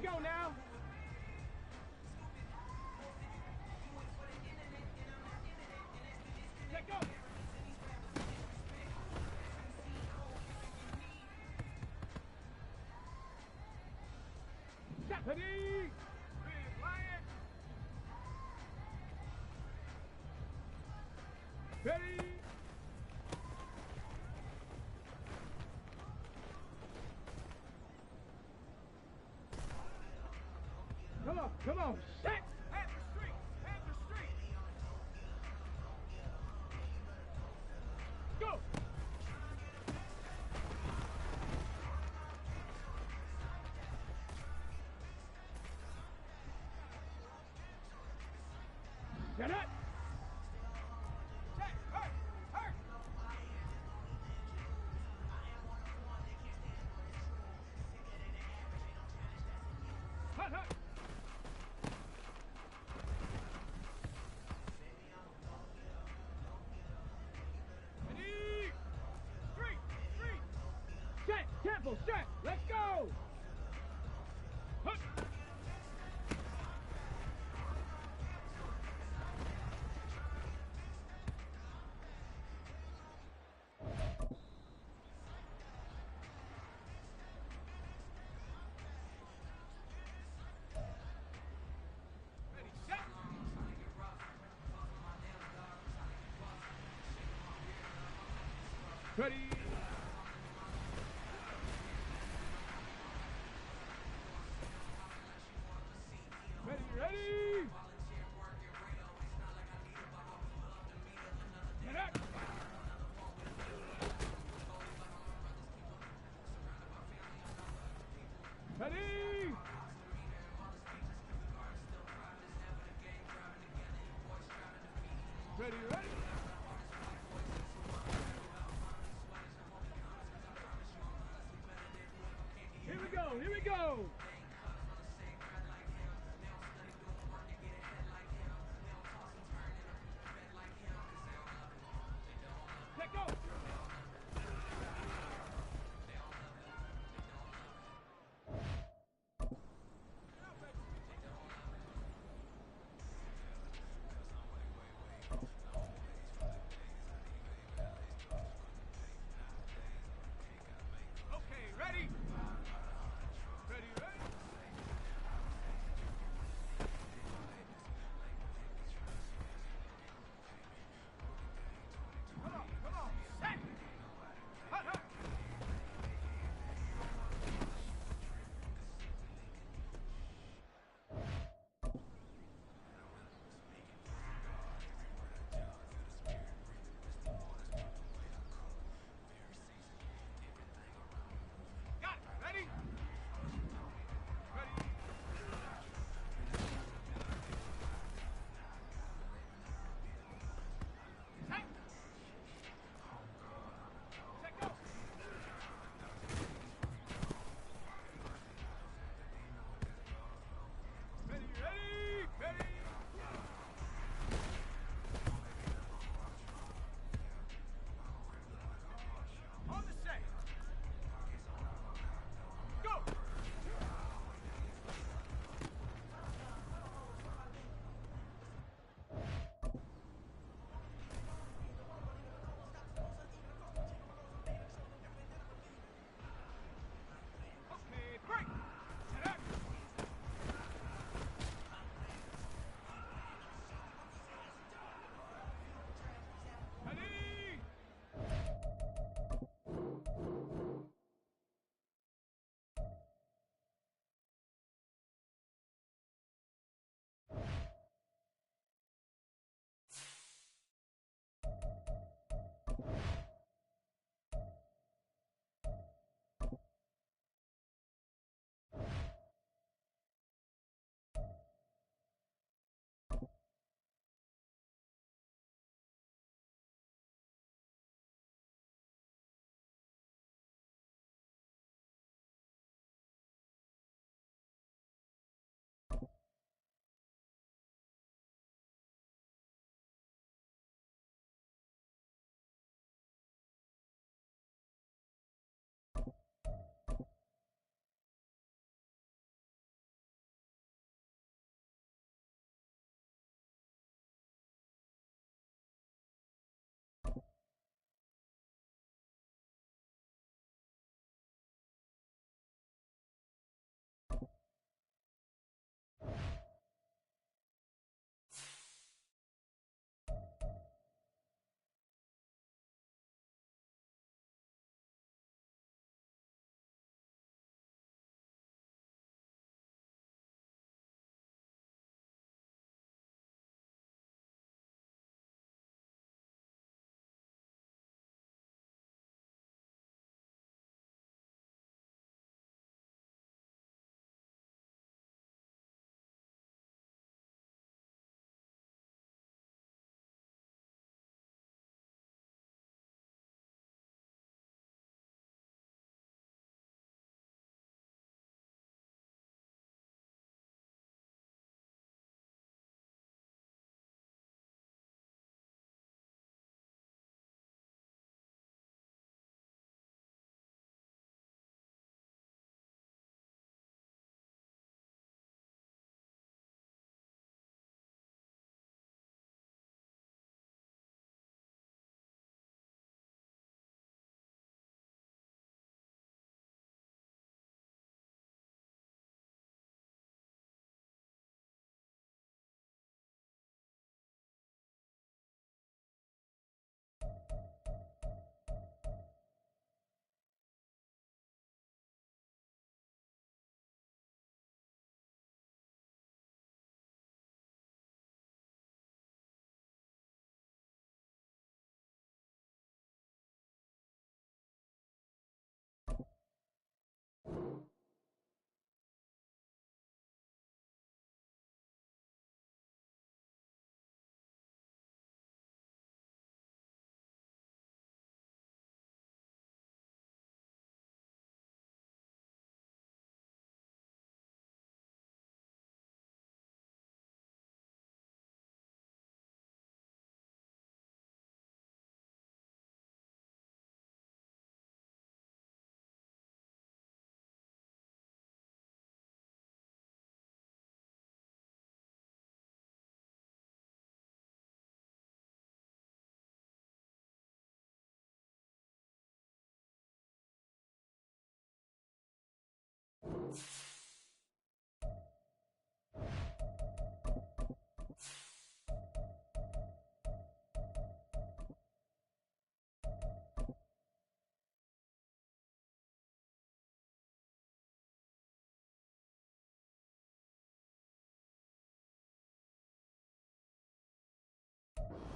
go now. Let go. Stephanie. Big Lion. Ready. Come on, set! Head the street! Head the street! Go! Set it! Set! Hurt! Hurt! Hut! Hut! Temple, set, let's go! Hup. Ready, set! Ready! Ready! Get up! Ready! Ready, ready! Here we go, here we go! Let go! Okay, ready? Ready, ready?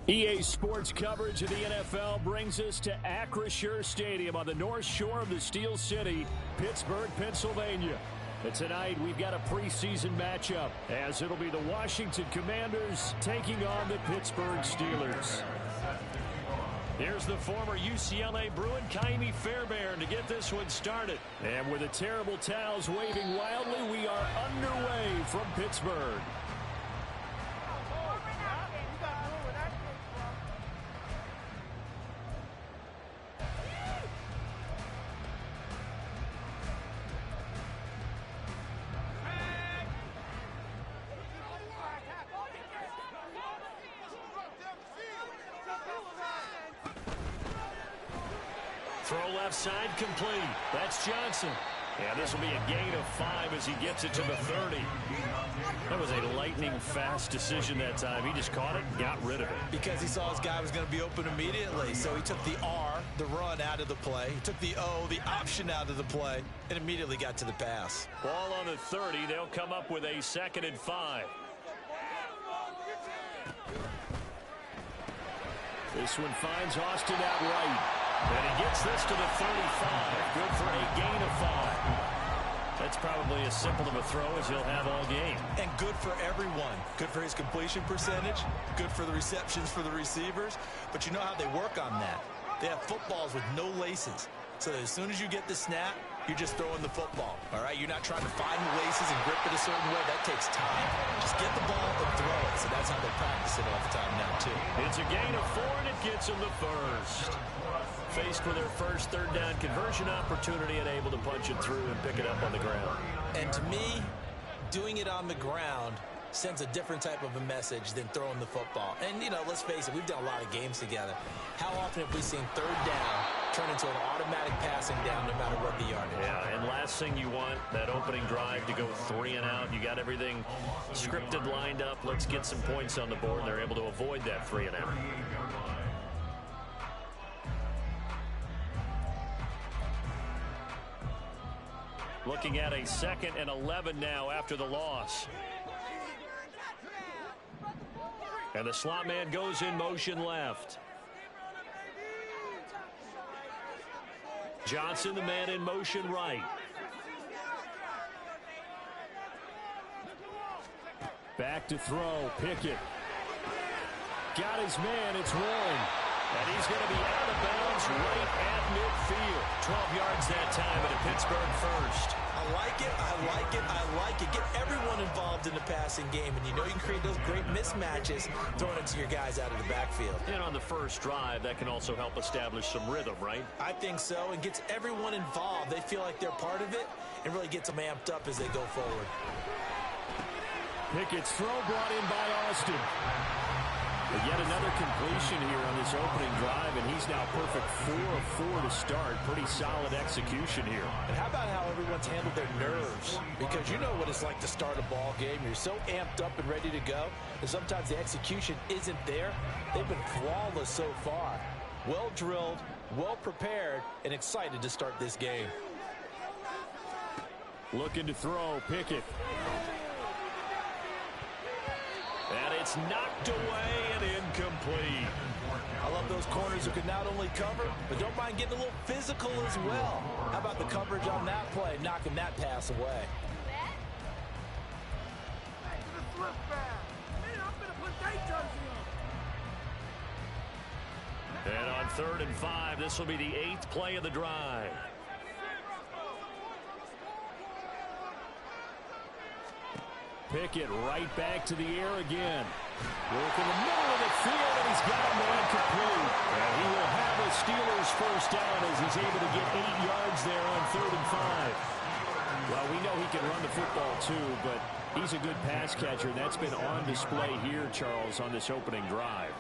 EA Sports coverage of the NFL brings us to Acrisure Stadium on the north shore of the Steel City, Pittsburgh, Pennsylvania. And tonight we've got a preseason matchup as it'll be the Washington Commanders taking on the Pittsburgh Steelers. Here's the former UCLA Bruin, Ka'imi Fairbairn, to get this one started. And with the terrible towels waving wildly, we are underway from Pittsburgh. Throw left side complete. That's Johnson. And this will be a gain of 5 as he gets it to the 30. That was a lightning-fast decision that time. He just caught it and got rid of it. Because he saw his guy was going to be open immediately. So he took the R, the run, out of the play. He took the O, the option, out of the play, and immediately got to the pass. Ball on the 30. They'll come up with a 2nd and 5. This one finds Austin out right. And he gets this to the 35. Good for a gain of 5. That's probably as simple of a throw as he'll have all game. And good for everyone. Good for his completion percentage. Good for the receptions for the receivers. But you know how they work on that. They have footballs with no laces. So that as soon as you get the snap, you're just throwing the football. All right? You're not trying to find the laces and grip it a certain way. That takes time. Just get the ball and throw it. So that's how they practice it all the time now, too. It's a gain of 4, and it gets him the first. Faced with their first 3rd down conversion opportunity and able to punch it through and pick it up on the ground. And to me, doing it on the ground sends a different type of a message than throwing the football. And, you know, let's face it, we've done a lot of games together. How often have we seen 3rd down turn into an automatic passing down no matter what the yardage? Yeah, and last thing you want, that opening drive to go 3 and out. You got everything scripted, lined up. Let's get some points on the board, and they're able to avoid that 3 and out. Looking at a 2nd and 11 now after the loss. And the slot man goes in motion left. Johnson, the man in motion right. Back to throw. Pickett. Got his man. It's Warren. And he's going to be out of bounds right at midfield. 12 yards that time at a Pittsburgh first. I like it, I like it, I like it. Get everyone involved in the passing game. And you know you can create those great mismatches throwing it to your guys out of the backfield. And on the first drive, that can also help establish some rhythm, right? I think so. It gets everyone involved. They feel like they're part of it and really gets them amped up as they go forward. Pickett's throw brought in by Austin. But yet another completion here on this opening drive, and he's now perfect 4 of 4 to start. Pretty solid execution here. And how about how everyone's handled their nerves? Because you know what it's like to start a ball game. You're so amped up and ready to go, and sometimes the execution isn't there. They've been flawless so far. Well drilled, well prepared, and excited to start this game. Looking to throw, Pickett. And it's knocked away and incomplete. I love those corners who can not only cover, but don't mind getting a little physical as well. How about the coverage on that play, knocking that pass away? And on 3rd and 5, this will be the 8th play of the drive. Pickett right back to the air again. Work in the middle of the field, and he's got a man complete. And he will have a Steelers first down as he's able to get 8 yards there on 3rd and 5. Well, we know he can run the football too, but he's a good pass catcher, and that's been on display here, Charles, on this opening drive.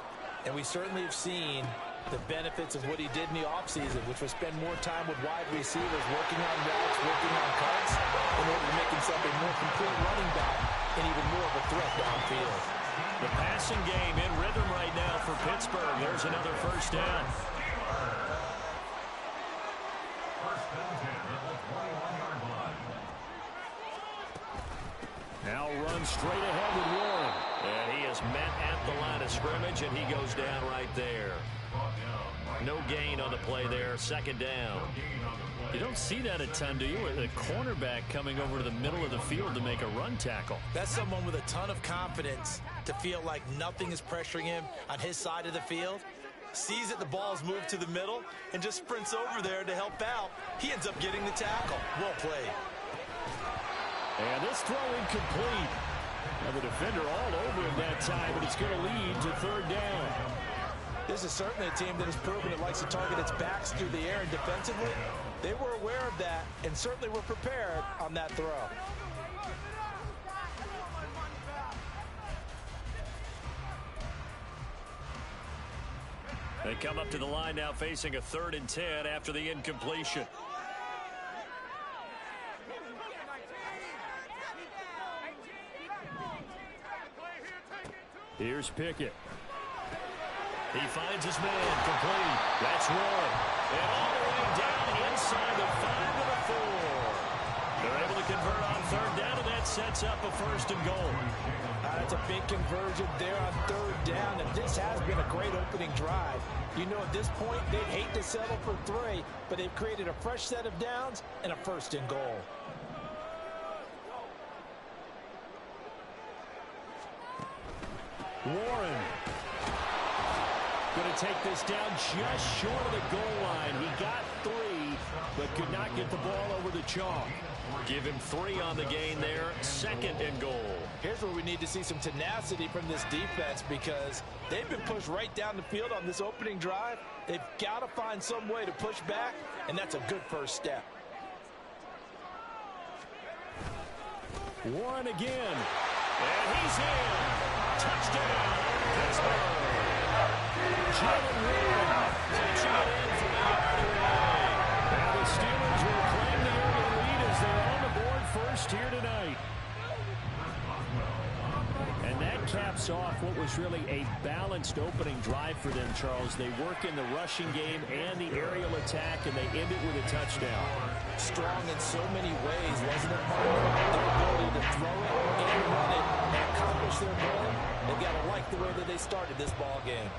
And we certainly have seen the benefits of what he did in the offseason, which was spend more time with wide receivers, working on routes, working on cuts, in order to make himself a more complete running back and even more of a threat downfield. The passing game in rhythm right now for Pittsburgh. There's another first down. Now runs straight ahead with Warren. And he is met at the line of scrimmage, and he goes down right there. No gain on the play there. Second down. You don't see that a ton, do you? A cornerback coming over to the middle of the field to make a run tackle. That's someone with a ton of confidence to feel like nothing is pressuring him on his side of the field. Sees that the ball's moved to the middle and just sprints over there to help out. He ends up getting the tackle. Well played. And this throw incomplete. Now the defender all over him that time, but it's going to lead to third down. This is certainly a team that has proven it likes to target its backs through the air and defensively. They were aware of that and certainly were prepared on that throw. They come up to the line now facing a 3rd and 10 after the incompletion. Here's Pickett. He finds his man complete. That's Warren. And all the way down inside the 5 to the 4. They're able to convert on 3rd down, and that sets up a 1st and goal. That's a big conversion there on 3rd down, and this has been a great opening drive. You know, at this point, they'd hate to settle for 3, but they've created a fresh set of downs and a 1st and goal. Warren going to take this down just short of the goal line. He got 3, but could not get the ball over the chalk. Give him 3 on the gain there. 2nd and goal. Here's where we need to see some tenacity from this defense because they've been pushed right down the field on this opening drive. They've got to find some way to push back, and that's a good first step. Warren again. And he's in. Touchdown, Pittsburgh. Jalen Warren touching it in from the yard away. Now the Steelers will claim the early lead as they're on the board first here tonight. And that caps off what was really a balanced opening drive for them, Charles. They work in the rushing game and the aerial attack, and they end it with a touchdown. Strong in so many ways, wasn't it, Mark? Their ability to throw it and run it and accomplish their goal. They've got to like the way that they started this ball game.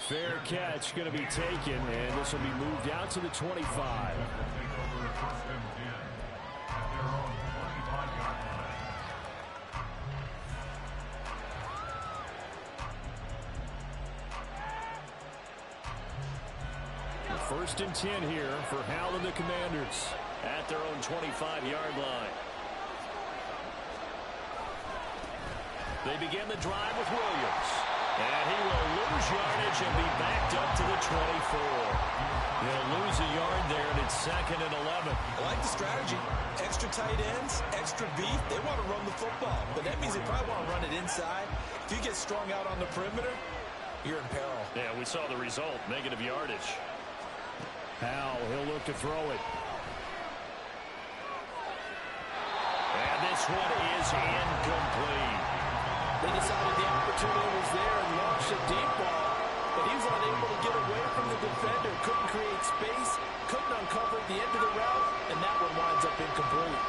Fair catch going to be taken, and this will be moved out to the 25. First and 10 here for Hal and the Commanders. At their own 25-yard line. They begin the drive with Williams. And he will lose yardage and be backed up to the 24. He'll lose a yard there, and it's 2nd and 11. I like the strategy. Extra tight ends, extra beef. They want to run the football, but that means they probably want to run it inside. If you get strung out on the perimeter, you're in peril. Yeah, we saw the result, negative yardage. Hal, he'll look to throw it. And this one is incomplete. They decided the opportunity was there and launched a deep ball, but he was unable to get away from the defender, couldn't create space, couldn't uncover the end of the route, and that one winds up incomplete.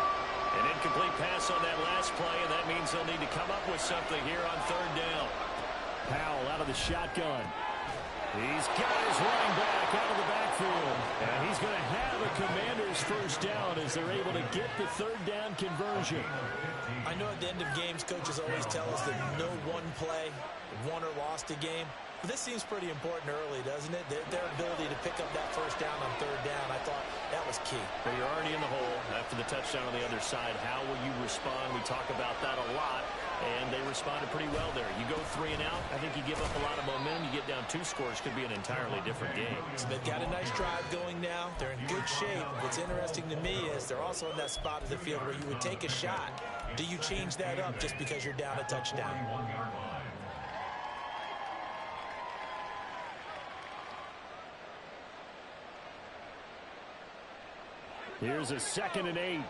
An incomplete pass on that last play, and that means they'll need to come up with something here on 3rd down. Howell out of the shotgun. He's got his running back out of the backfield. And he's going to have a Commanders first down as they're able to get the 3rd down conversion. I know at the end of games, coaches always tell us that no one play won or lost a game. But this seems pretty important early, doesn't it? Their ability to pick up that first down on 3rd down, I thought that was key. But you're already in the hole after the touchdown on the other side. How will you respond? We talk about that a lot, and they responded pretty well there. You go 3 and out, I think you give up a lot of momentum. You get down 2 scores, could be an entirely different game. So they've got a nice drive going now. They're in good shape. What's interesting to me is they're also in that spot of the field where you would take a shot. Do you change that up just because you're down a touchdown? Here's a 2nd and 8.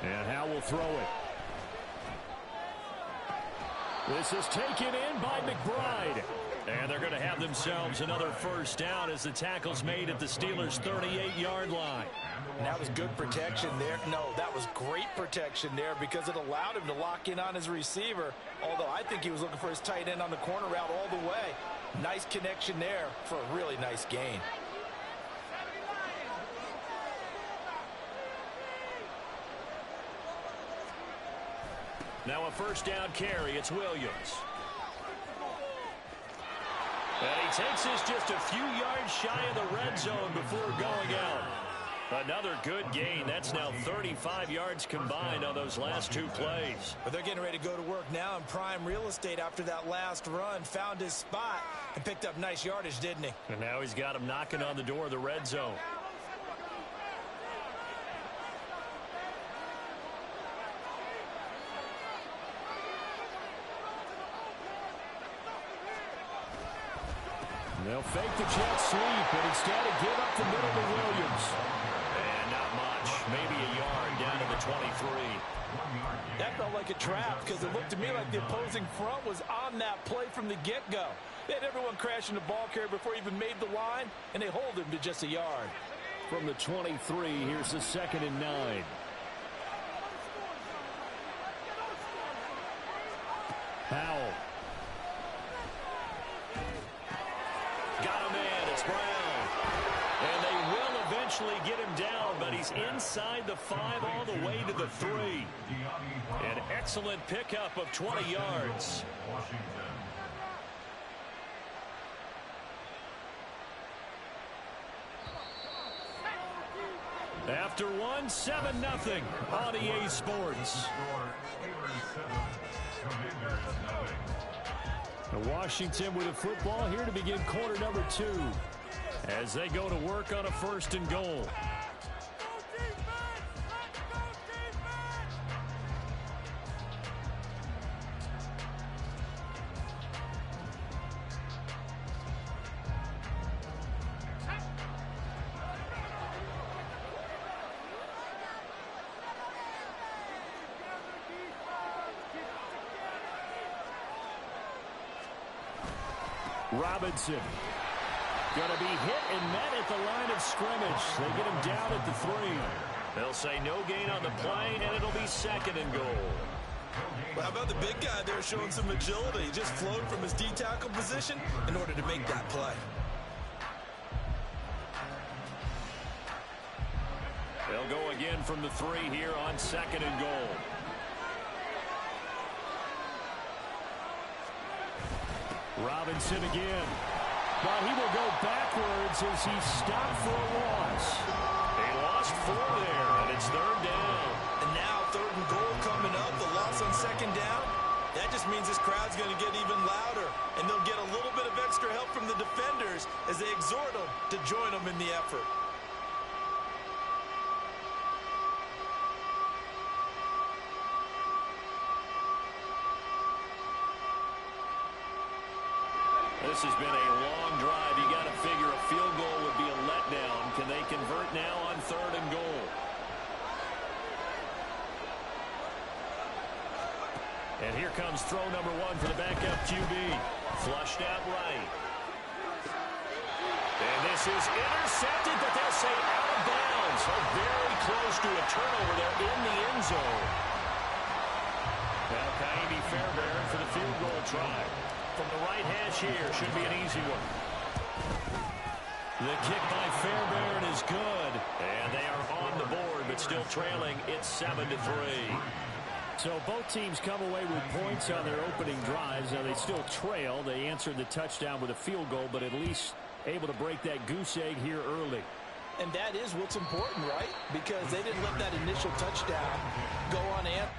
And Hal will throw it. This is taken in by McBride. And they're going to have themselves another first down as the tackle's made at the Steelers' 38-yard line. And that was good protection there. No, that was great protection there because it allowed him to lock in on his receiver, although I think he was looking for his tight end on the corner route all the way. Nice connection there for a really nice gain. Now a first down carry. It's Williams. And he takes this just a few yards shy of the red zone before going out. Another good gain. That's now 35 yards combined on those last two plays. But they're getting ready to go to work now in prime real estate after that last run. Found his spot and picked up nice yardage, didn't he? And now he's got him knocking on the door of the red zone. They'll fake the jet sweep, but instead give up the middle to Williams. And not much. Maybe a yard down to the 23. That felt like a trap because it looked to me like the opposing front was on that play from the get-go. They had everyone crashing the ball carrier before he even made the line, and they hold him to just a yard. From the 23, here's the 2nd and 9. Powell. Got him in. It's Brown. And they will eventually get him down, but he's inside the 5 all the way to the 3. An excellent pickup of 20 yards. After one, 7-0 on EA Sports. Washington with a football here to begin quarter number 2. As they go to work on a 1st and goal. Robinson going to be hit and met at the line of scrimmage. They get him down at the 3. They'll say no gain on the play, and it'll be 2nd and goal. Well, how about the big guy there showing some agility? He just flowed from his D-tackle position in order to make that play. They'll go again from the 3 here on 2nd and goal. Robinson again. But he will go backwards as he's stopped for a loss. They lost 4 there, and it's 3rd down. And now 3rd and goal coming up. The loss on 2nd down. That just means this crowd's going to get even louder. And they'll get a little bit of extra help from the defenders as they exhort them to join them in the effort. This has been a long drive. You got to figure a field goal would be a letdown. Can they convert now on 3rd and goal? And here comes throw number 1 for the backup QB. Flushed out right. And this is intercepted, but they'll say out of bounds. So very close to a turnover there in the end zone. Now Ka'imi Fairbairn for the field goal try. From the right hash here, should be an easy one. The kick by Fairbairn is good. And they are on the board, but still trailing. It's 7-3. So both teams come away with points on their opening drives. Now they still trail. They answered the touchdown with a field goal, but at least able to break that goose egg here early. And that is what's important, right? Because they didn't let that initial touchdown go unanswered.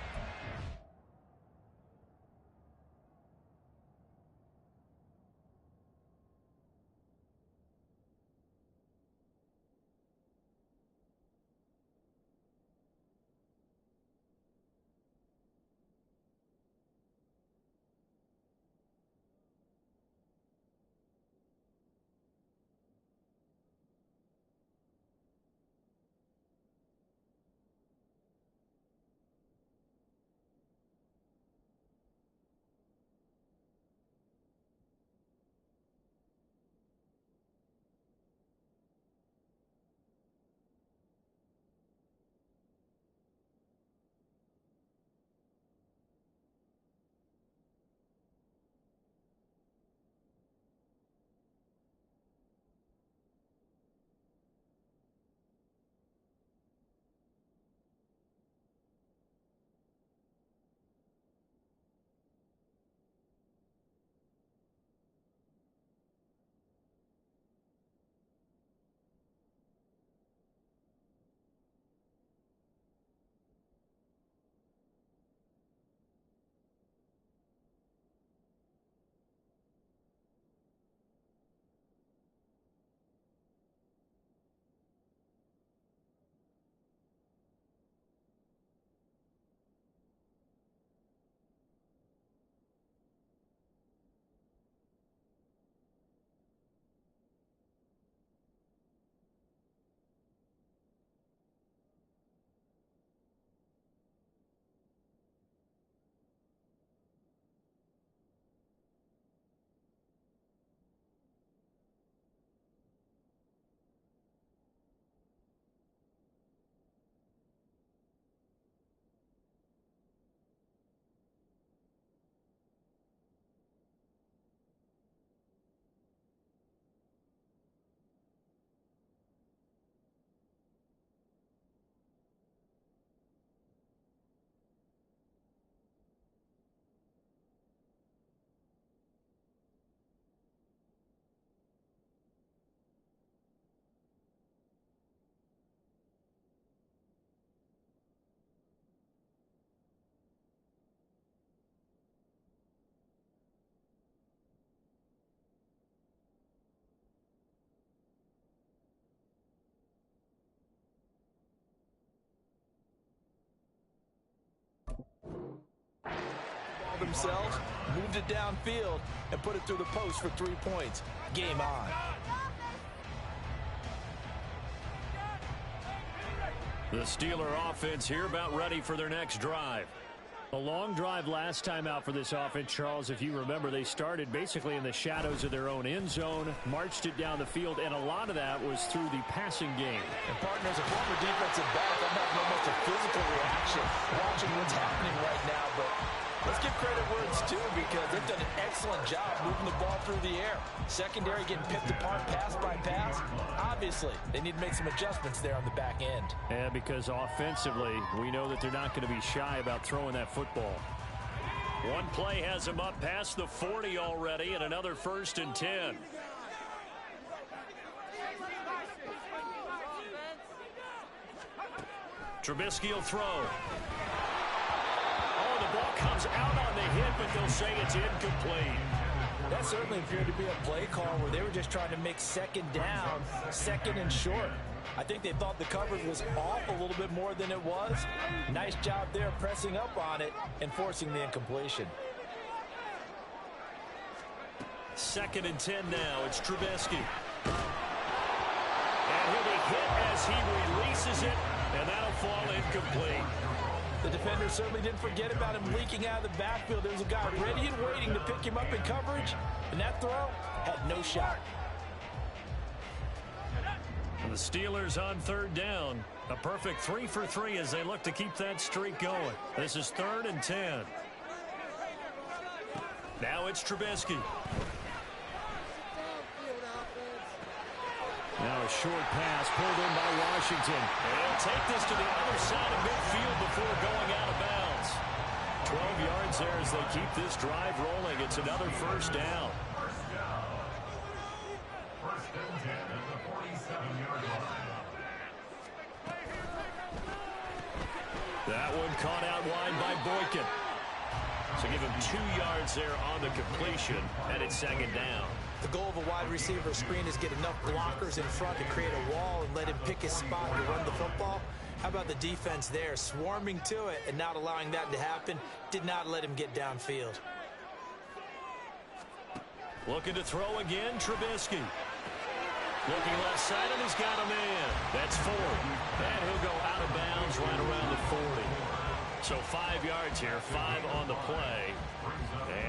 themselves, moved it downfield, and put it through the post for 3 points. Game on. The Steeler offense here about ready for their next drive. A long drive last time out for this offense, Charles. If you remember, they started basically in the shadows of their own end zone, marched it down the field, and a lot of that was through the passing game. And partners, a former defensive back, I'm having almost a physical reaction watching what's happening right now, but let's give credit where it's due because they've done an excellent job moving the ball through the air. Secondary getting picked apart pass by pass. Obviously, they need to make some adjustments there on the back end. And because offensively, we know that they're not going to be shy about throwing that football. One play has him up past the 40 already, and another 1st and 10. Trubisky will throw. Oh, the ball comes out on the hit, but they'll say it's incomplete. That certainly appeared to be a play call where they were just trying to make second down, second and short. I think they thought the coverage was off a little bit more than it was. Nice job there pressing up on it and forcing the incompletion. 2nd and 10 now. It's Trubisky. And he'll be hit as he releases it, and that'll fall incomplete. The defender certainly didn't forget about him leaking out of the backfield. There was a guy ready and waiting to pick him up in coverage, and that throw had no shot. And the Steelers on 3rd down. A perfect 3 for 3 as they look to keep that streak going. This is 3rd and 10. Now it's Trubisky. Now a short pass pulled in by Washington. And he'll take this to the other side of midfield before going out of bounds. 12 yards there as they keep this drive rolling. It's another 1st down. That one caught out wide by Boykin. So give him 2 yards there on the completion, and it's 2nd down. The goal of a wide receiver screen is get enough blockers in front to create a wall and let him pick his spot to run the football. How about the defense there, swarming to it and not allowing that to happen? Did not let him get downfield. Looking to throw again, Trubisky. Looking left side, and he's got a man. That's 4. And he'll go out of bounds right around the 40. So 5 yards here, 5 on the play.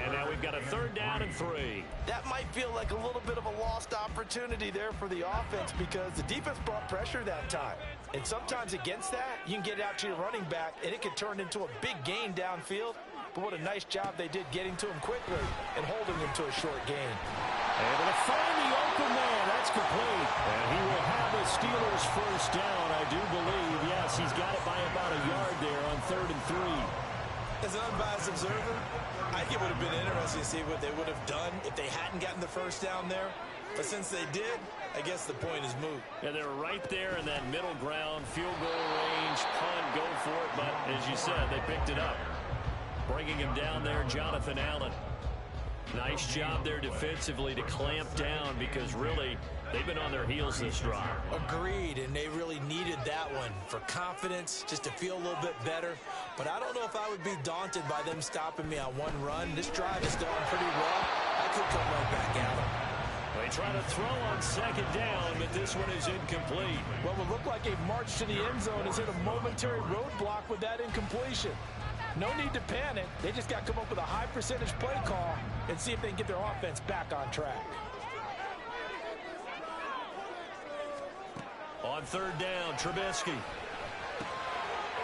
And now we've got a 3rd down and 3. That might feel like a little bit of a lost opportunity there for the offense because the defense brought pressure that time. And sometimes against that, you can get out to your running back, and it can turn into a big gain downfield. But what a nice job they did getting to him quickly and holding him to a short gain. Able to find the open man. That's complete. And he will have the Steelers 1st down, I do believe. Yes, he's got it by about a yard there on 3rd and 3. As an unbiased observer, I think it would have been interesting to see what they would have done if they hadn't gotten the 1st down there. But since they did, I guess the point is moot. Yeah, they were right there in that middle ground, field goal range, punt, go for it. But as you said, they picked it up. Bringing him down there, Jonathan Allen. Nice job there defensively to clamp down because really they've been on their heels this drive. Agreed, and they really needed that one for confidence, just to feel a little bit better. But I don't know if I would be daunted by them stopping me on one run. This drive is going pretty well. I could come right back at them. They try to throw on 2nd down, but this one is incomplete. What would look like a march to the end zone has hit a momentary roadblock with that incompletion. No need to panic. They just got to come up with a high percentage play call and see if they can get their offense back on track. On 3rd down, Trubisky.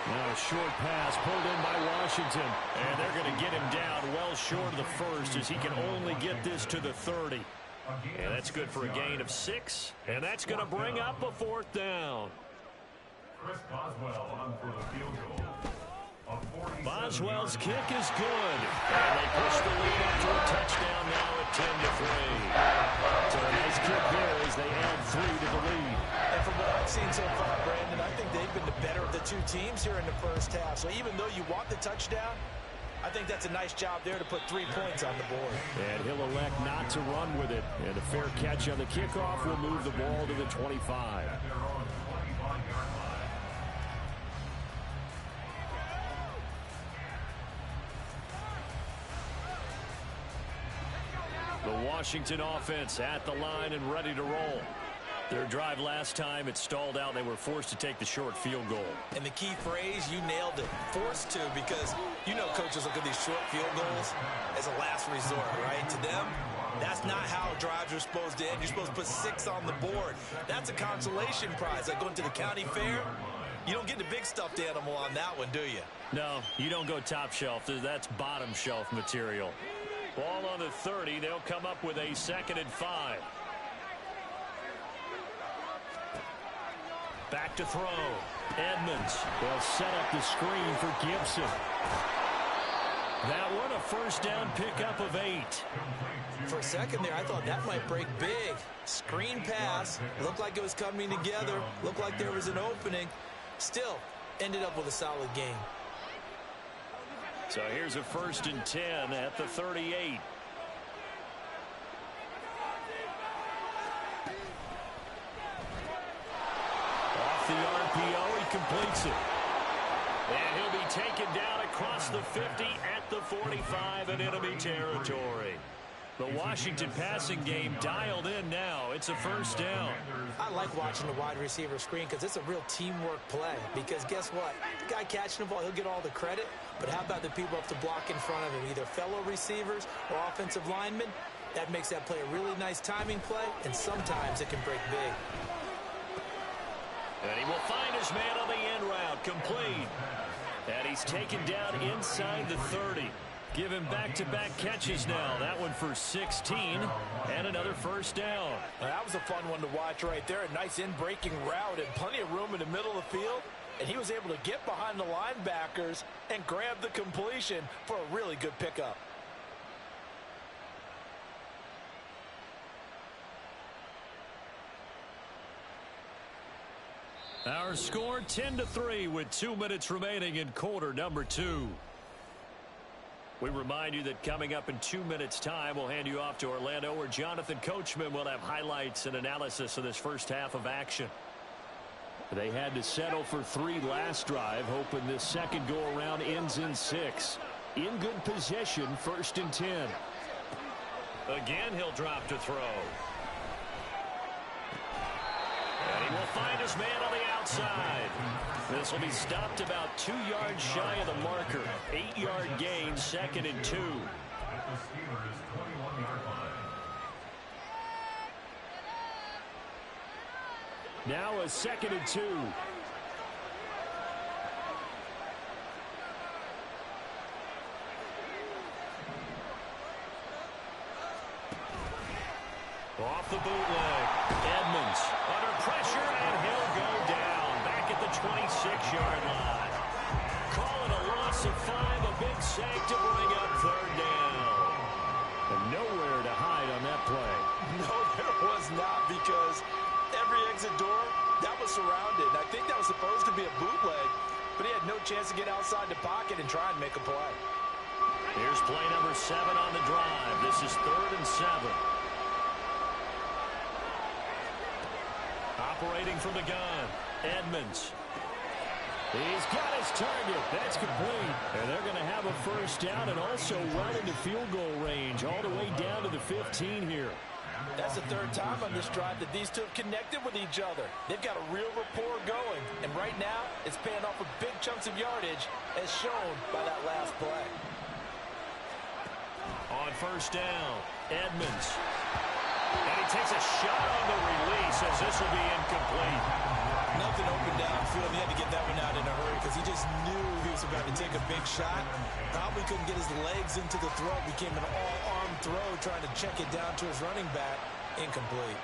Now a short pass pulled in by Washington. And they're going to get him down well short of the 1st as he can only get this to the 30. And that's good for a gain of 6. And that's going to bring up a 4th down. Chris Boswell on for the field goal. Boswell's kick is good. And they push the lead up to a touchdown now at 10-3. So a nice kick there as they add 3 to the lead. And from what I've seen so far, Brandon, I think they've been the better of the 2 teams here in the 1st half. So even though you want the touchdown, I think that's a nice job there to put 3 points on the board. And he'll elect not to run with it. And a fair catch on the kickoff will move the ball to the 25. The Washington offense at the line and ready to roll. Their drive last time, it stalled out. They were forced to take the short field goal. And the key phrase, you nailed it. Forced to, because you know coaches look at these short field goals as a last resort, right? To them, that's not how drives are supposed to end. You're supposed to put 6 on the board. That's a consolation prize. Like going to the county fair, you don't get the big stuffed animal on that one, do you? No, you don't go top shelf. That's bottom shelf material. Ball on the 30. They'll come up with a 2nd and 5. Back to throw. Edmonds. They'll set up the screen for Gibson. That one a first down pickup of 8. For a second there, I thought that might break big. Screen pass. Looked like it was coming together. Looked like there was an opening. Still, ended up with a solid game. So here's a 1st and 10 at the 38. Off the RPO, he completes it. And he'll be taken down across the 50 at the 45 in enemy territory. The Washington passing game dialed in now. It's a first down. I like watching the wide receiver screen because it's a real teamwork play. Because guess what? The guy catching the ball, he'll get all the credit. But how about the people up to block in front of him, either fellow receivers or offensive linemen? That makes that play a really nice timing play, and sometimes it can break big. And he will find his man on the end route, complete. And he's taken down inside the 30. Give him back-to-back catches now. That one for 16 and another first down. That was a fun one to watch right there. A nice in-breaking route and plenty of room in the middle of the field. And he was able to get behind the linebackers and grab the completion for a really good pickup. Our score 10-3 with 2 minutes remaining in quarter number 2. We remind you that coming up in 2 minutes' time, we'll hand you off to Orlando, where Jonathan Coachman will have highlights and analysis of this first half of action. They had to settle for 3 last drive, hoping this second go-around ends in 6. In good position, 1st and 10. Again, he'll drop to throw. And he will find his man on the outside. This will be stopped about 2 yards shy of the marker. 8-yard gain, 2nd and 2. Now a 2nd and 2. Off the bootleg. Edmonds under pressure, and he'll go down back at the 26-yard line. Call it a loss of 5, a big sack to bring up 3rd down. And nowhere to hide on that play. No, there was not, because every exit door, that was surrounded. I think that was supposed to be a bootleg, but he had no chance to get outside the pocket and try and make a play. Here's play number 7 on the drive. This is 3rd and 7. Operating from the gun, Edmonds. He's got his target. That's complete. And they're going to have a first down and also well into field goal range, all the way down to the 15 here. That's the 3rd time on this drive that these two have connected with each other. They've got a real rapport going. And right now, it's paying off with big chunks of yardage, as shown by that last play. On first down, Edmonds. And he takes a shot on the release, as this will be incomplete. Nothing open downfield. He had to get that one out in a hurry because he just knew he was about to take a big shot. Probably couldn't get his legs into the throw. Became an all-arm throw, trying to check it down to his running back. Incomplete.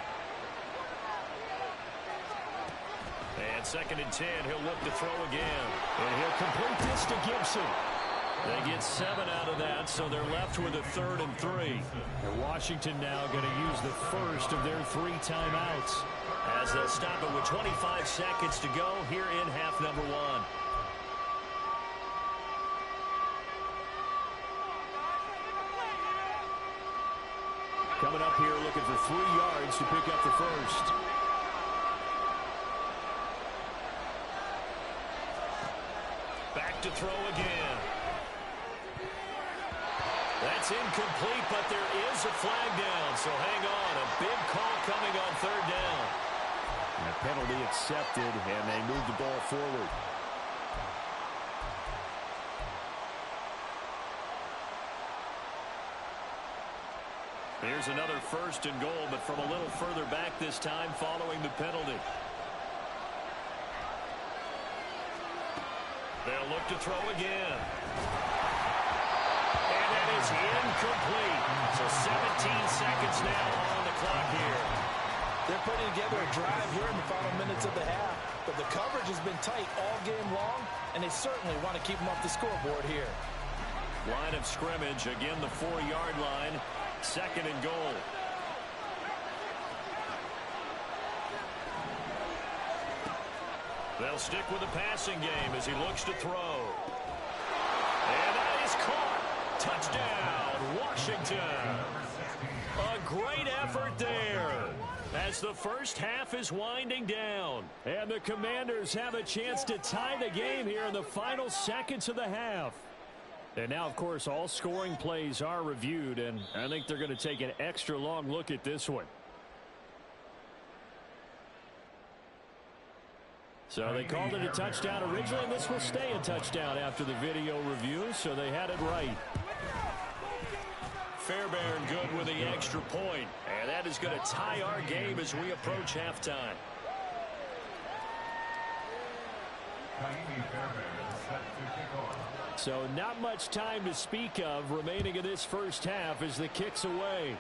And 2nd and 10, he'll look to throw again. And he'll complete this to Gibson. They get 7 out of that, so they're left with a 3rd and 3. And Washington now going to use the first of their 3 timeouts, as they'll stop it with 25 seconds to go here in half number 1. Coming up here looking for 3 yards to pick up the first. Back to throw again. That's incomplete, but there is a flag down, so hang on. A big call coming on third down. And a penalty accepted, and they move the ball forward. Here's another first and goal, but from a little further back this time following the penalty. They'll look to throw again. And that is incomplete. So 17 seconds now on the clock here. They're putting together a drive here in the final minutes of the half. But the coverage has been tight all game long, and they certainly want to keep them off the scoreboard here. Line of scrimmage, again the 4-yard line. Second and goal. They'll stick with the passing game as he looks to throw. And that is caught. Touchdown, Washington. A great effort there as the first half is winding down. And the Commanders have a chance to tie the game here in the final seconds of the half. And now, of course, all scoring plays are reviewed, and I think they're going to take an extra long look at this one. So they called it a touchdown originally, and this will stay a touchdown after the video review, so they had it right. Fairbairn good with the extra point, and that is going to tie our game as we approach halftime. So not much time to speak of remaining in this first half as the kick's away.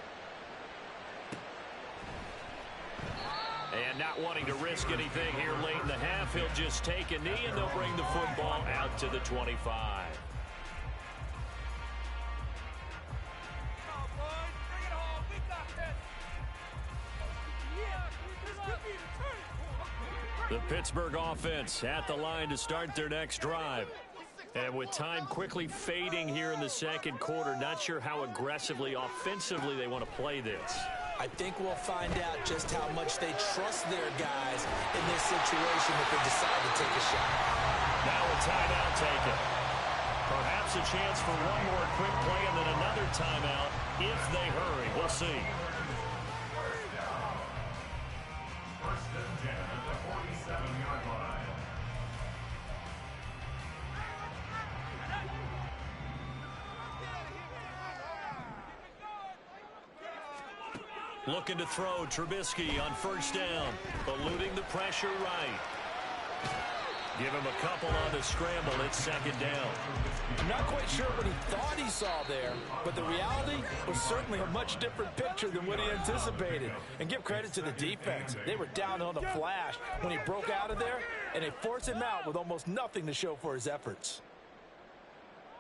And not wanting to risk anything here late in the half, he'll just take a knee and they'll bring the football out to the 25. The Pittsburgh offense at the line to start their next drive. And with time quickly fading here in the second quarter, not sure how aggressively, offensively they want to play this. I think we'll find out just how much they trust their guys in this situation if they decide to take a shot. Now a timeout taken. Perhaps a chance for one more quick play and then another timeout if they hurry. We'll see. First and 10 at the 47-yard line. Looking to throw, Trubisky on first down, eluding the pressure right. Give him a couple on the scramble. It's second down. I'm not quite sure what he thought he saw there, but the reality was certainly a much different picture than what he anticipated. And give credit to the defense. They were down on the flash when he broke out of there, and they forced him out with almost nothing to show for his efforts.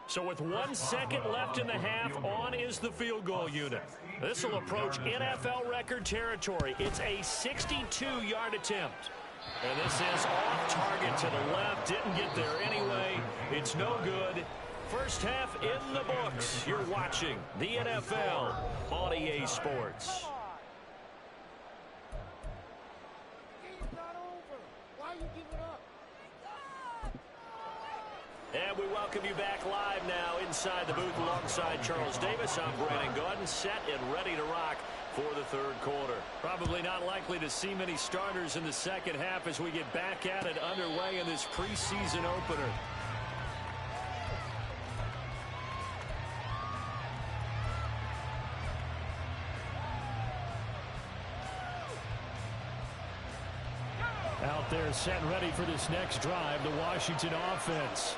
So with 1 second left in the half, on is the field goal unit. This will approach NFL record territory. It's a 62-yard attempt. And this is off target to the left. Didn't get there anyway. It's no good. First half in the books. You're watching the NFL on EA Sports. And we welcome you back live now inside the booth alongside Charles Davis. I'm Brandon Gaudin, set and ready to rock for the third quarter. Probably not likely to see many starters in the second half as we get back at it underway in this preseason opener. Out there set and ready for this next drive, the Washington offense.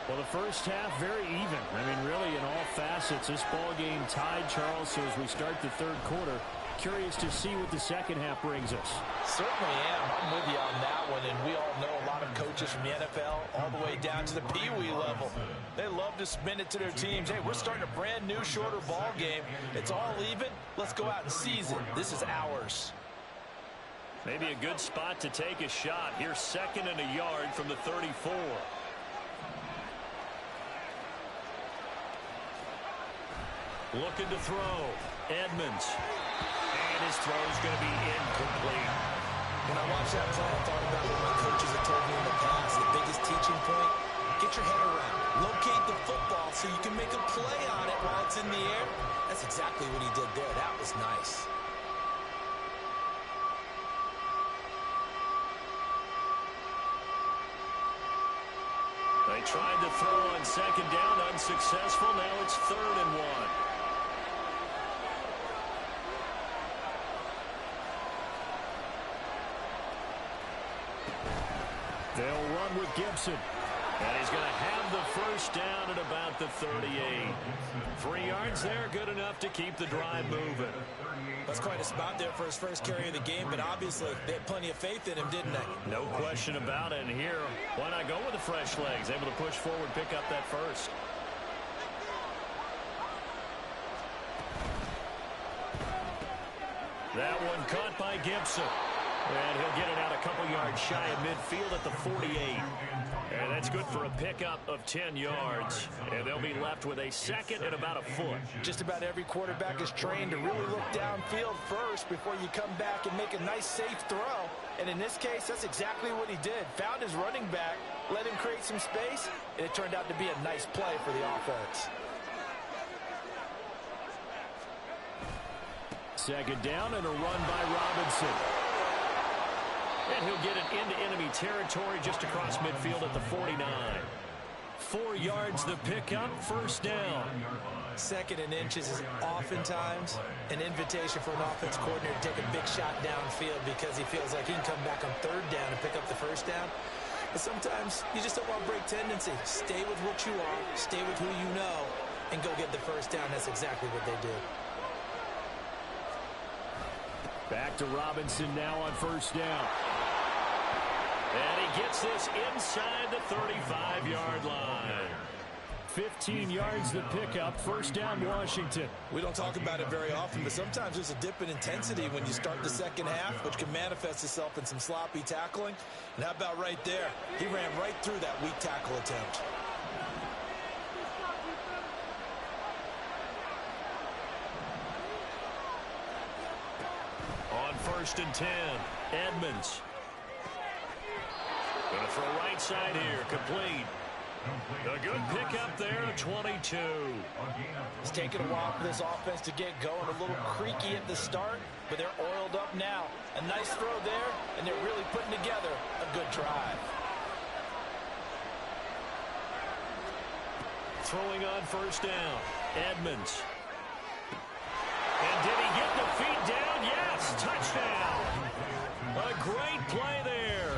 Well, the first half, very even. I mean, really, in all facets, this ball game tied, Charles. So as we start the third quarter, curious to see what the second half brings us. Certainly am. I'm with you on that one. And we all know a lot of coaches from the NFL all the way down to the Pee-wee level. They love to spin it to their teams. Hey, we're starting a brand new, shorter ball game. It's all even. Let's go out and seize it. This is ours. Maybe a good spot to take a shot. Here's second and a yard from the 34. Looking to throw. Edmonds. And his throw is going to be incomplete. When I watched that play, I thought about what my coaches have told me in the past. The biggest teaching point, get your head around it. Locate the football so you can make a play on it while it's in the air. That's exactly what he did there. That was nice. They tried to throw on second down, unsuccessful. Now it's 3rd and 1. They'll run with Gibson. And he's going to have the first down at about the 38. 3 yards there, good enough to keep the drive moving. That's quite a spot there for his first carry of the game, but obviously they had plenty of faith in him, didn't they? No question about it. And here, why not go with the fresh legs? Able to push forward, pick up that first. That one caught by Gibson. And he'll get it out a couple yards shy of midfield at the 48. And that's good for a pickup of 10 yards. And they'll be left with a second and about a foot. Just about every quarterback is trained to really look downfield first before you come back and make a nice, safe throw. And in this case, that's exactly what he did. Found his running back, let him create some space, and it turned out to be a nice play for the offense. Second down and a run by Robinson. And he'll get it into enemy territory just across midfield at the 49. 4 yards the pickup, first down. 2nd and inches is oftentimes an invitation for an offense coordinator to take a big shot downfield because he feels like he can come back on 3rd down and pick up the first down. But sometimes you just don't want to break tendency. Stay with what you are, stay with who you know, and go get the first down. That's exactly what they did. Back to Robinson now on first down. And he gets this inside the 35-yard line. 15 yards the pickup, first down Washington. We don't talk about it very often, but sometimes there's a dip in intensity when you start the second half, which can manifest itself in some sloppy tackling. And how about right there? He ran right through that weak tackle attempt. On 1st and 10, Edmonds. Going to throw right side here, complete. A good pickup there at 22. It's taken a while for this offense to get going. A little creaky at the start, but they're oiled up now. A nice throw there, and they're really putting together a good drive. Throwing on first down, Edmonds. And did he get the feet down? Yes, touchdown. A great play there.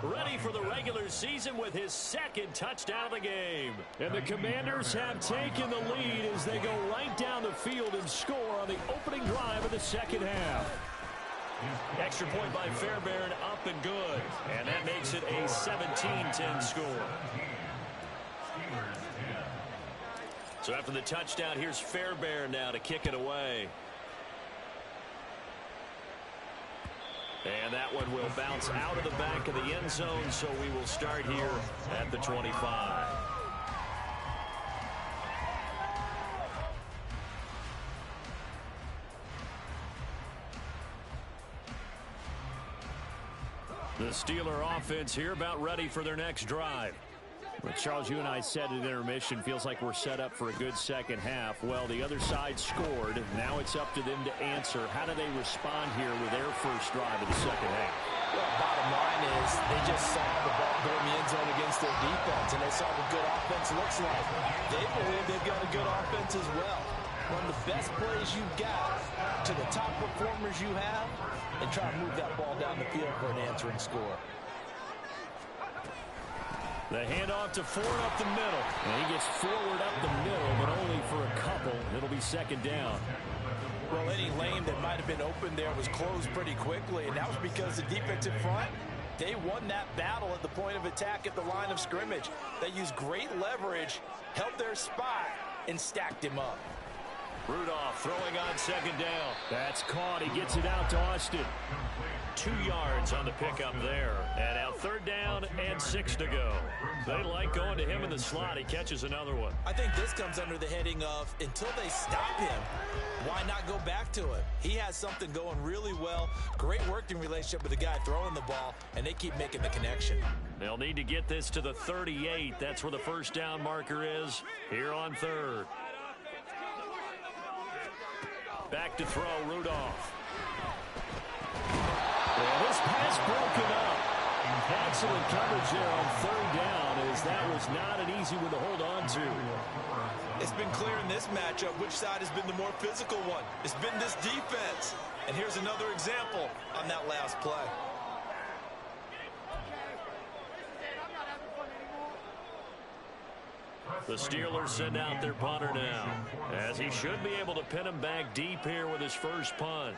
Ready for the regular season with his 2nd touchdown of the game. And the Commanders have taken the lead as they go right down the field and score on the opening drive of the second half. Extra point by Fairbairn, up and good. And that makes it a 17-10 score. So after the touchdown, here's Fairbairn now to kick it away. And that one will bounce out of the back of the end zone, so we will start here at the 25. The Steeler offense here about ready for their next drive. Well, Charles, you and I said at intermission, feels like we're set up for a good second half. Well, the other side scored. Now it's up to them to answer. How do they respond here with their first drive of the second half? Well, bottom line is they just saw the ball go in the end zone against their defense, and they saw what good offense looks like. They believe they've got a good offense as well. Run the best plays you've got to the top performers you have, and try to move that ball down the field for an answering score. The handoff to Ford up the middle. And he gets forward up the middle, but only for a couple. It'll be second down. Well, any lane that might have been open there was closed pretty quickly, and that was because the defensive front, they won that battle at the point of attack at the line of scrimmage. They used great leverage, held their spot, and stacked him up. Rudolph throwing on second down. That's caught. He gets it out to Austin. 2 yards on the pickup there. And now 3rd down and 6 to go. They like going to him in the slot. He catches another one. I think this comes under the heading of until they stop him, why not go back to it? He has something going really well. Great working relationship with the guy throwing the ball, and they keep making the connection. They'll need to get this to the 38. That's where the first down marker is here on 3rd. Back to throw, Rudolph. Well, this pass broken up. Excellent coverage there on 3rd down, as that was not an easy one to hold on to. It's been clear in this matchup which side has been the more physical one. It's been this defense. And here's another example on that last play. The Steelers send out their punter now, as he should be able to pin him back deep here with his first punt.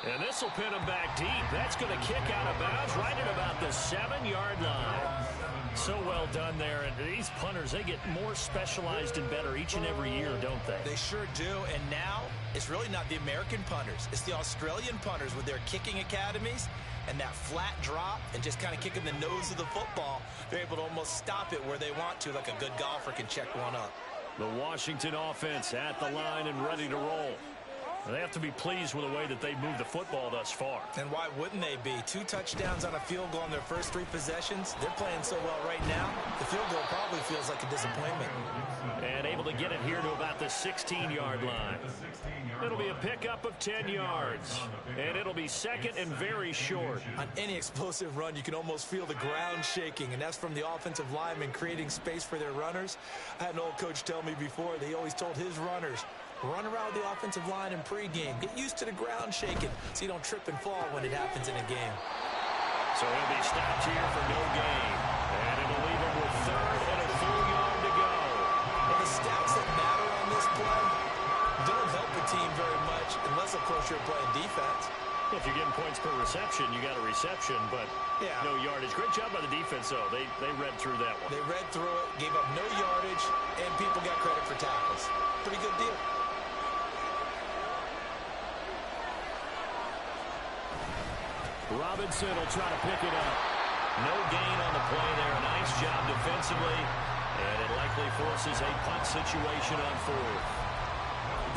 And this will pin him back deep. That's going to kick out of bounds right at about the 7-yard line. So well done there. And these punters, they get more specialized and better each and every year, don't they? They sure do. And now it's really not the American punters. It's the Australian punters with their kicking academies and that flat drop and just kind of kicking the nose of the football. They're able to almost stop it where they want to, like a good golfer can check one up. The Washington offense at the line and ready to roll. They have to be pleased with the way that they've moved the football thus far. And why wouldn't they be? 2 touchdowns on a field goal in their first 3 possessions. They're playing so well right now, the field goal probably feels like a disappointment. And able to get it here to about the 16-yard line. It'll be a pickup of 10 yards. And it'll be second and very short. On any explosive run, you can almost feel the ground shaking, and that's from the offensive linemen creating space for their runners. I had an old coach tell me before, they always told his runners, run around the offensive line in pregame. Get used to the ground shaking so you don't trip and fall when it happens in a game. So he'll be stopped here for no gain. And it'll leave him with 3rd and a full yard to go. And the stats that matter on this play don't help the team very much unless, of course, you're playing defense. If you're getting points per reception, you got a reception, but no yardage. Great job by the defense, though. They read through that one. They read through it, gave up no yardage, and people got credit for tackles. Pretty good deal. Robinson will try to pick it up. No gain on the play there. Nice job defensively. And it likely forces a punt situation on 4th.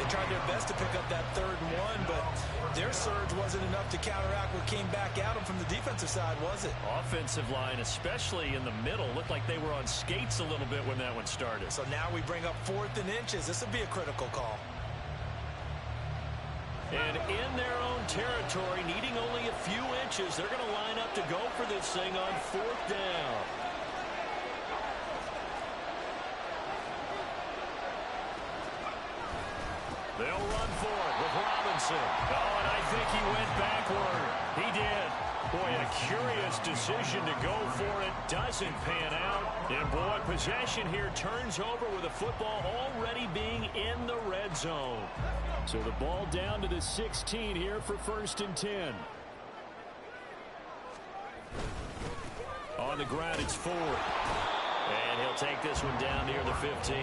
They tried their best to pick up that 3rd and 1, but their surge wasn't enough to counteract what came back at them from the defensive side, was it? Offensive line, especially in the middle, looked like they were on skates a little bit when that one started. So now we bring up 4th and inches. This would be a critical call. And in their own territory, needing only a few inches, they're going to line up to go for this thing on 4th down. They'll run for it with Robinson. Oh, and I think he went backward. He did. Boy, a curious decision to go for it. Doesn't pan out. And, boy, possession here turns over with the football already being in the red zone. So the ball down to the 16 here for 1st and 10. On the ground, it's Ford. And he'll take this one down near the 15.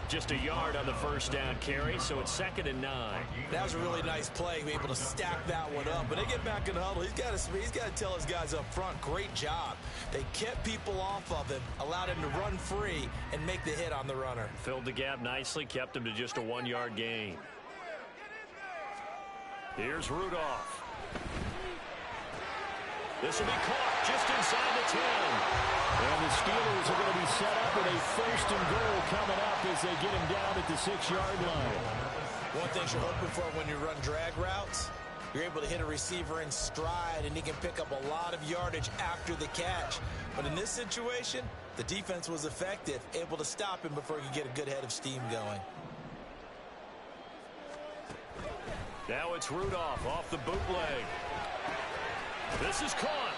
Just a yard on the first down carry, so it's 2nd and 9. That was a really nice play, able to stack that one up. But they get back in the huddle. He's got to tell his guys up front, great job. They kept people off of him, allowed him to run free and make the hit on the runner. Filled the gap nicely, kept him to just a 1-yard gain. Here's Rudolph. This will be caught just inside the 10. And the Steelers are going to be set up with a 1st and goal coming up as they get him down at the 6-yard line. One thing you're hoping for when you run drag routes, you're able to hit a receiver in stride, and he can pick up a lot of yardage after the catch. But in this situation, the defense was effective, able to stop him before he could get a good head of steam going. Now it's Rudolph off the bootleg. This is caught.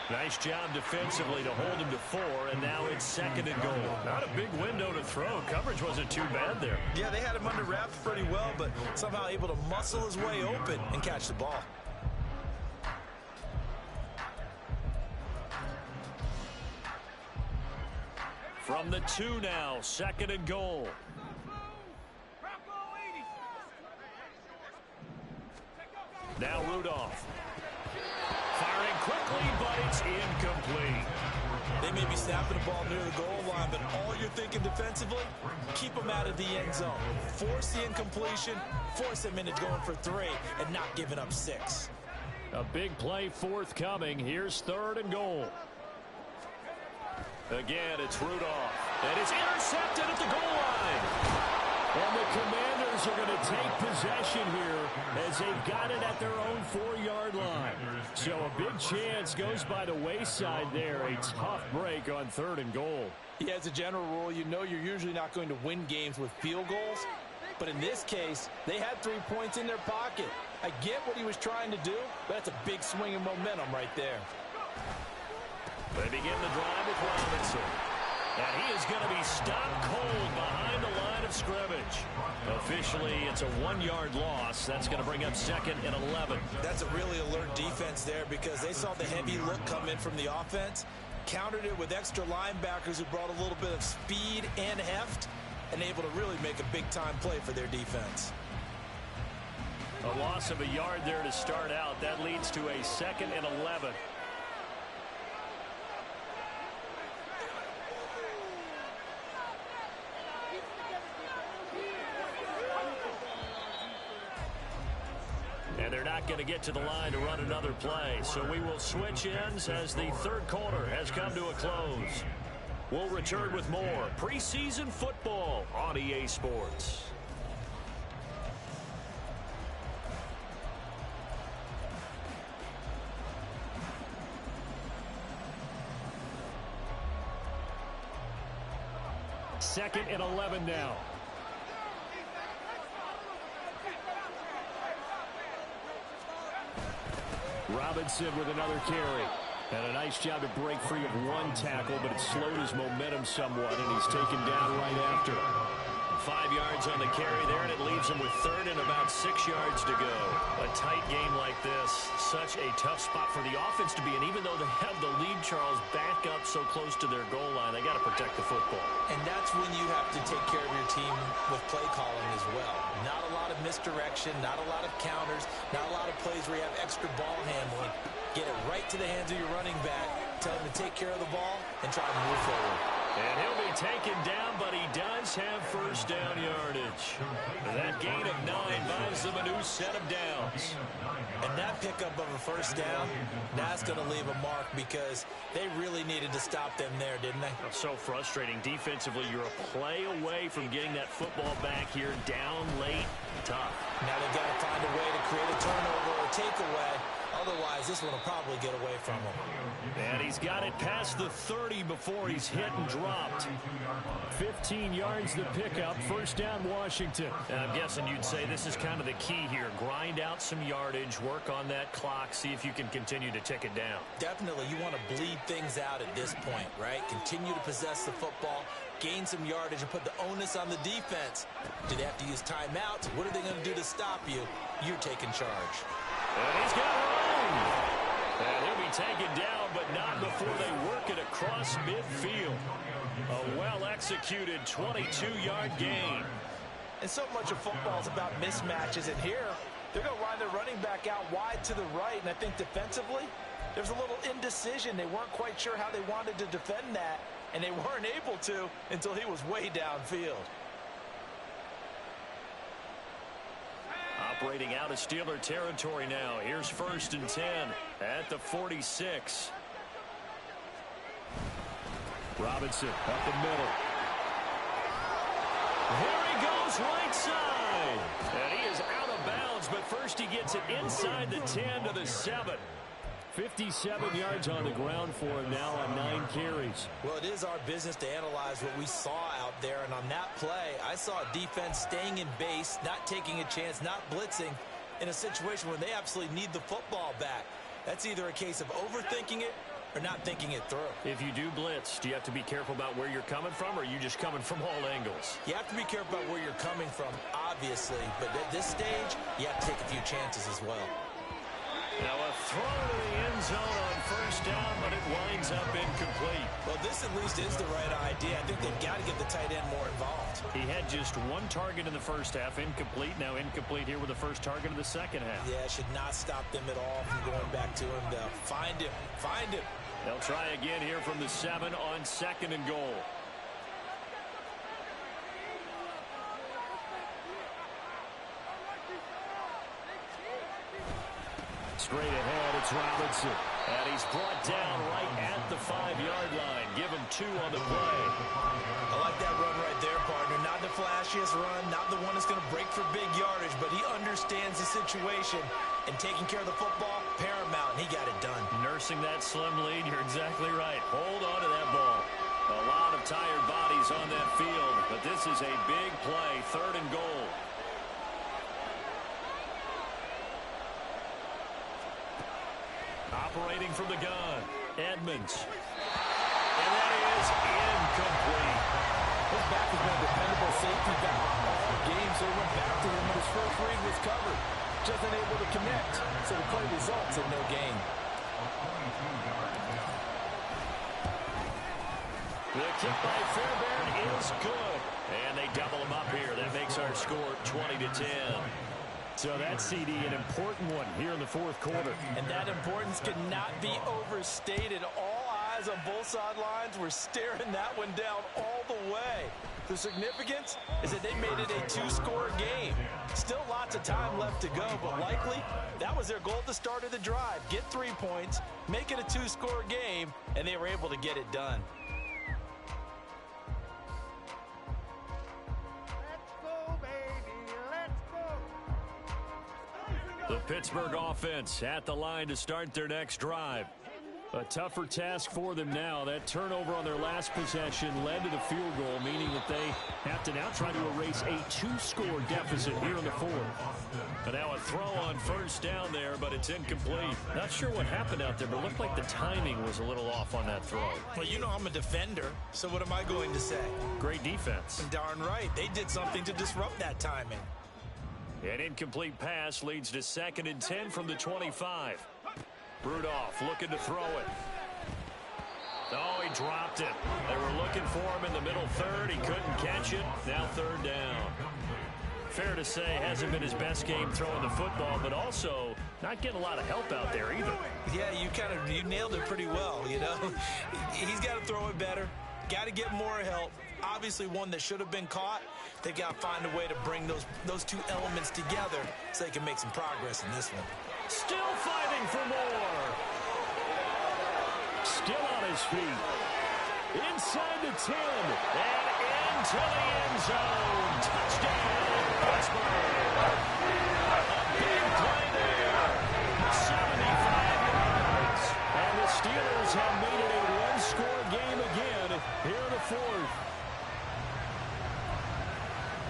Nice job defensively to hold him to 4, and now it's 2nd and goal. Not a big window to throw. Coverage wasn't too bad there. Yeah, they had him under wraps pretty well, but somehow able to muscle his way open and catch the ball. From the 2 now, 2nd and goal. Now Rudolph. Firing quickly, but it's incomplete. They may be snapping the ball near the goal line, but all you're thinking defensively, keep them out of the end zone. Force the incompletion, force them into going for 3, and not giving up 6. A big play forthcoming. Here's 3rd and goal. Again, it's Rudolph. And it's intercepted at the goal line. And the Commanders are going to take possession here as they've got it at their own 4-yard line. So a big chance goes by the wayside there. A tough break on 3rd and goal. Yeah, as a general rule, you know you're usually not going to win games with field goals. But in this case, they had 3 points in their pocket. I get what he was trying to do, but that's a big swing of momentum right there. They begin the drive with Robinson. And he is going to be stopped cold behind the line of scrimmage. Officially, it's a 1-yard loss. That's going to bring up 2nd and 11. That's a really alert defense there because they saw the heavy look come in from the offense, countered it with extra linebackers who brought a little bit of speed and heft, and able to really make a big-time play for their defense. A loss of a yard there to start out. That leads to a 2nd and 11. And they're not going to get to the line to run another play. So we will switch ends as the 3rd quarter has come to a close. We'll return with more preseason football on EA Sports. Second and 11 now. Robinson with another carry. And a nice job to break free of 1 tackle, but it slowed his momentum somewhat, and he's taken down right after. 5 yards on the carry there, and it leaves him with 3rd and about 6 yards to go. A tight game like this, such a tough spot for the offense to be in. Even though they have the lead, Charles, back up so close to their goal line, they got to protect the football. And that's when you have to take care of your team with play calling as well. Not a lot of misdirection, not a lot of counters, not a lot of plays where you have extra ball handling. Get it right to the hands of your running back, tell him to take care of the ball, and try to move forward. And he'll be taken down, but he does have 1st down yardage. That gain of 9 buys them a new set of downs. And that pickup of a 1st down, that's going to leave a mark because they really needed to stop them there, didn't they? So frustrating. Defensively, you're a play away from getting that football back here, down late, tough. Now they've got to find a way to create a turnover or a takeaway. Otherwise, this one will probably get away from him. And he's got it past the 30 before he's hit and dropped. 15 yards to pick up. 1st down, Washington. And I'm guessing you'd say this is kind of the key here. Grind out some yardage, work on that clock, see if you can continue to tick it down. Definitely. You want to bleed things out at this point, right? Continue to possess the football, gain some yardage, and put the onus on the defense. Do they have to use timeouts? What are they going to do to stop you? You're taking charge. And he's got room. And he'll be taken down, but not before they work it across midfield. A well-executed 22-yard gain. And so much of football is about mismatches. And here, they're going to line their running back out wide to the right. And I think defensively, there's a little indecision. They weren't quite sure how they wanted to defend that. And they weren't able to until he was way downfield. Operating out of Steeler territory now. Here's 1st and 10 at the 46. Robinson up the middle. Here he goes right side. And he is out of bounds, but first he gets it inside the 10 to the 7. 57 yards on the ground for him now on 9 carries. Well, it is our business to analyze what we saw out there. And on that play, I saw a defense staying in base, not taking a chance, not blitzing in a situation where they absolutely need the football back. That's either a case of overthinking it or not thinking it through. If you do blitz, do you have to be careful about where you're coming from, or are you just coming from all angles? You have to be careful about where you're coming from, obviously. But at this stage, you have to take a few chances as well. Now a throw to the end zone on first down, but it winds up incomplete. Well, this at least is the right idea. I think they've got to get the tight end more involved. He had just one target in the first half, incomplete. Now incomplete here with the first target of the second half. Yeah, it should not stop them at all from going back to him. They'll find him. Find him. They'll try again here from the 7 on 2nd and goal. Straight ahead, it's Robinson. And he's brought down right at the 5-yard line. Give him 2 on the play. I like that run right there, partner. Not the flashiest run, not the one that's going to break for big yardage, but he understands the situation, and taking care of the football, paramount, and he got it done. Nursing that slim lead, you're exactly right. Hold on to that ball. A lot of tired bodies on that field, but this is a big play, 3rd and goal. Operating from the gun, Edmonds. And that is incomplete. His back has been a dependable safety back all game, so he went back to him when his first read was covered. Just unable to connect, so the play results in no gain. The kick by Fairbairn is good. And they double him up here. That makes our score 20-10. So that CD, an important one here in the 4th quarter. And that importance cannot be overstated. All eyes on both sidelines were staring that one down all the way. The significance is that they made it a 2-score game. Still lots of time left to go, but likely that was their goal at the start of the drive. Get 3 points, make it a 2-score game, and they were able to get it done. The Pittsburgh offense at the line to start their next drive. A tougher task for them now. That turnover on their last possession led to the field goal, meaning that they have to now try to erase a 2-score deficit here in the 4th. But now a throw on first down there, but it's incomplete. Not sure what happened out there, but it looked like the timing was a little off on that throw. Well, you know I'm a defender, so what am I going to say? Great defense. Darn right. They did something to disrupt that timing. An incomplete pass leads to 2nd and 10 from the 25. Rudolph looking to throw it. Oh, he dropped it. They were looking for him in the middle 3rd. He couldn't catch it. Now 3rd down. Fair to say, hasn't been his best game throwing the football, but also not getting a lot of help out there either. Yeah, you nailed it pretty well, you know. He's got to throw it better. Got to get more help. Obviously one that should have been caught. They got to find a way to bring those 2 elements together so they can make some progress in this one. Still fighting for more. Still on his feet. Inside the 10. And into the end zone. Touchdown, Pittsburgh. A big play there. 75 yards. And the Steelers have made it a 1-score game again here in the 4th.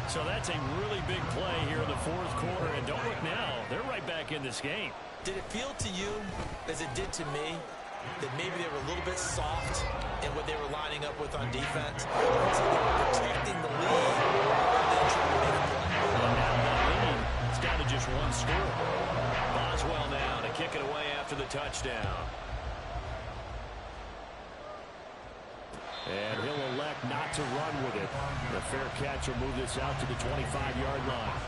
So that's a really big play here in the 4th quarter. And don't look now. They're right back in this game. Did it feel to you, as it did to me, that maybe they were a little bit soft in what they were lining up with on defense? It was like they were protecting the lead rather than trying to make a play. And now that lead, it's down to just 1 score. Boswell now to kick it away after the touchdown. And he'll elect not to run with it. The fair catch will move this out to the 25-yard line.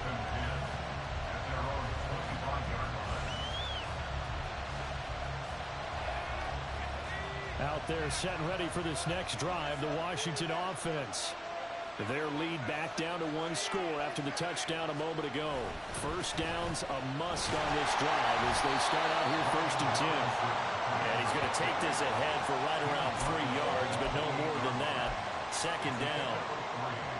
Out there set and ready for this next drive, the Washington offense. Their lead back down to 1 score after the touchdown a moment ago. First down's a must on this drive as they start out here 1st and 10. And he's going to take this ahead for right around 3 yards, but no more than that. 2nd down.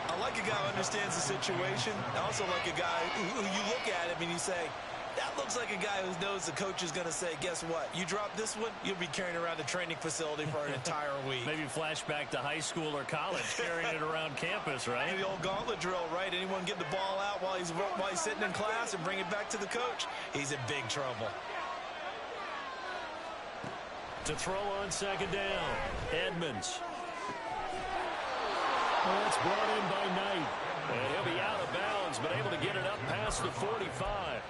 I like a guy who understands the situation. I also like a guy who you look at him and you say, that looks like a guy who knows the coach is going to say, guess what? You drop this one, you'll be carrying around the training facility for an entire week. Maybe flashback to high school or college, carrying it around campus, right? The old gauntlet drill, right? Anyone get the ball out while he's sitting in class and bring it back to the coach? He's in big trouble. To throw on 2nd down, Edmonds. Well, that's brought in by Knight. And he'll be out of bounds, but able to get it up past the 45.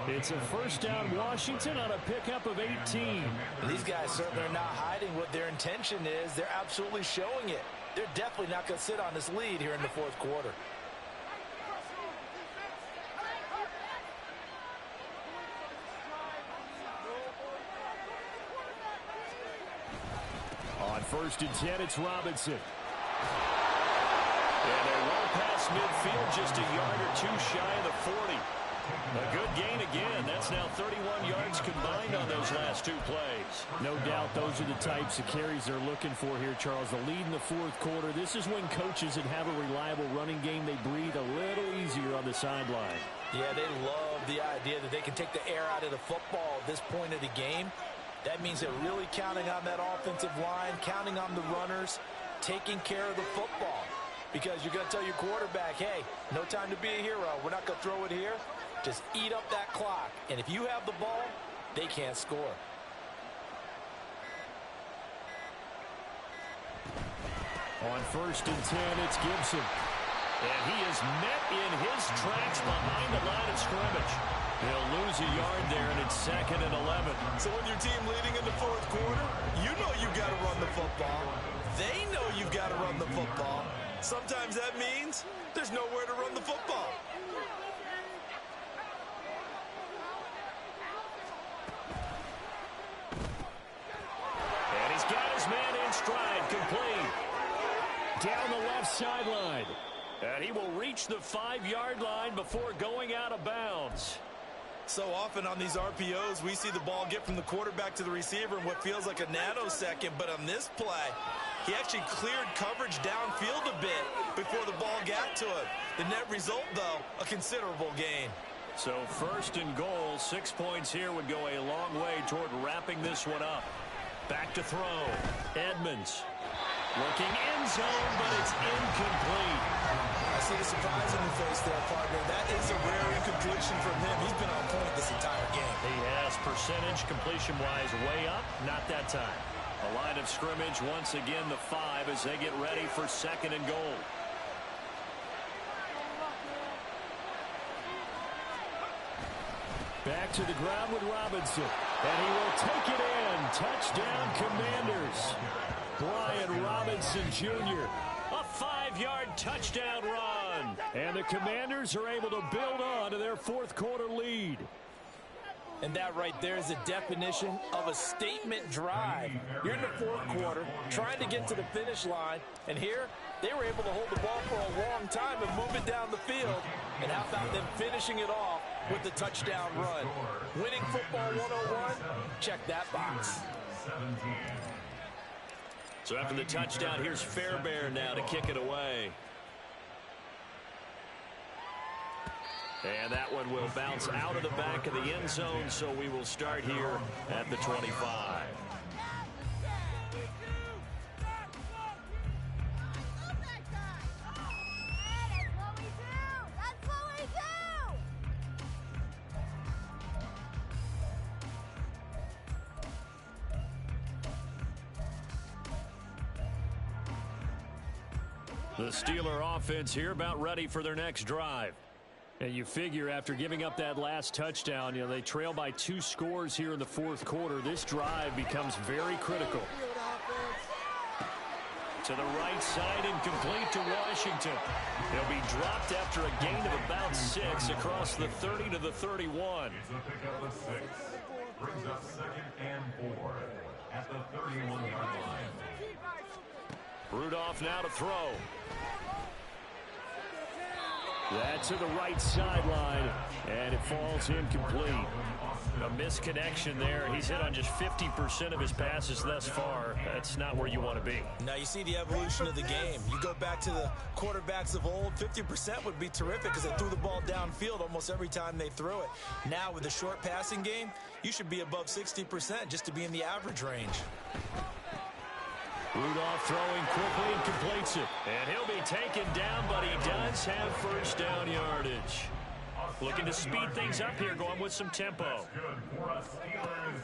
It's a first down Washington on a pickup of 18. These guys certainly are not hiding what their intention is. They're absolutely showing it. They're definitely not going to sit on this lead here in the fourth quarter. On 1st and 10, it's Robinson. And they're well past midfield, just a yard or two shy of the 40. A good gain again. That's now 31 yards combined on those last two plays. No doubt those are the types of carries they're looking for here, Charles. The lead in the fourth quarter. This is when coaches that have a reliable running game, they breathe a little easier on the sideline. Yeah, they love the idea that they can take the air out of the football at this point of the game. That means they're really counting on that offensive line, counting on the runners, taking care of the football. Because you're going to tell your quarterback, hey, no time to be a hero. We're not going to throw it here. Just eat up that clock. And if you have the ball, they can't score. On 1st and 10, it's Gibson. And he is met in his tracks behind the line of scrimmage. He'll lose a yard there, and it's 2nd and 11. So when your team leading in the fourth quarter, you know you've got to run the football. They know you've got to run the football. Sometimes that means there's nowhere to run the football. And he's got his man in stride, complete. Down the left sideline. And he will reach the 5-yard line before going out of bounds. So often on these RPOs, we see the ball get from the quarterback to the receiver in what feels like a nanosecond. But on this play, he actually cleared coverage downfield a bit before the ball got to him. The net result, though, a considerable gain. So 1st and goal, 6 points here would go a long way toward wrapping this one up. Back to throw. Edmonds. Looking end zone, but it's incomplete. I see the surprise in the face there, partner. That is a rare incompletion from him. He's been on point this entire game. He has percentage completion-wise way up. Not that time. A line of scrimmage, once again the 5 as they get ready for 2nd and goal. Back to the ground with Robinson. And he will take it in. Touchdown, Commanders. Brian Robinson Jr. A 5-yard touchdown run. And the Commanders are able to build on to their fourth quarter lead. And that right there is the definition of a statement drive. You're in the fourth quarter, trying to get to the finish line, and here they were able to hold the ball for a long time and move it down the field. And how about them finishing it off with the touchdown run? Winning football 101, check that box. So after the touchdown, here's Fairbairn now to kick it away. And that one will bounce out of the back of the end zone, so we will start here at the 25. The Steeler offense here about ready for their next drive. And you figure after giving up that last touchdown, they trail by 2 scores here in the fourth quarter. This drive becomes very critical. To the right side and complete to Washington. He'll be dropped after a gain of about 6 across the 30 to the 31. Brings up 2nd and 4 at the 31-yard line. Rudolph now to throw. That's to the right sideline, and it falls incomplete. A misconnection there. He's hit on just 50% of his passes thus far. That's not where you want to be. Now you see the evolution of the game. You go back to the quarterbacks of old, 50% would be terrific because they threw the ball downfield almost every time they threw it. Now with the short passing game, you should be above 60% just to be in the average range. Rudolph throwing quickly and completes it. And he'll be taken down, but he does have first down yardage. Looking to speed things up here, going with some tempo.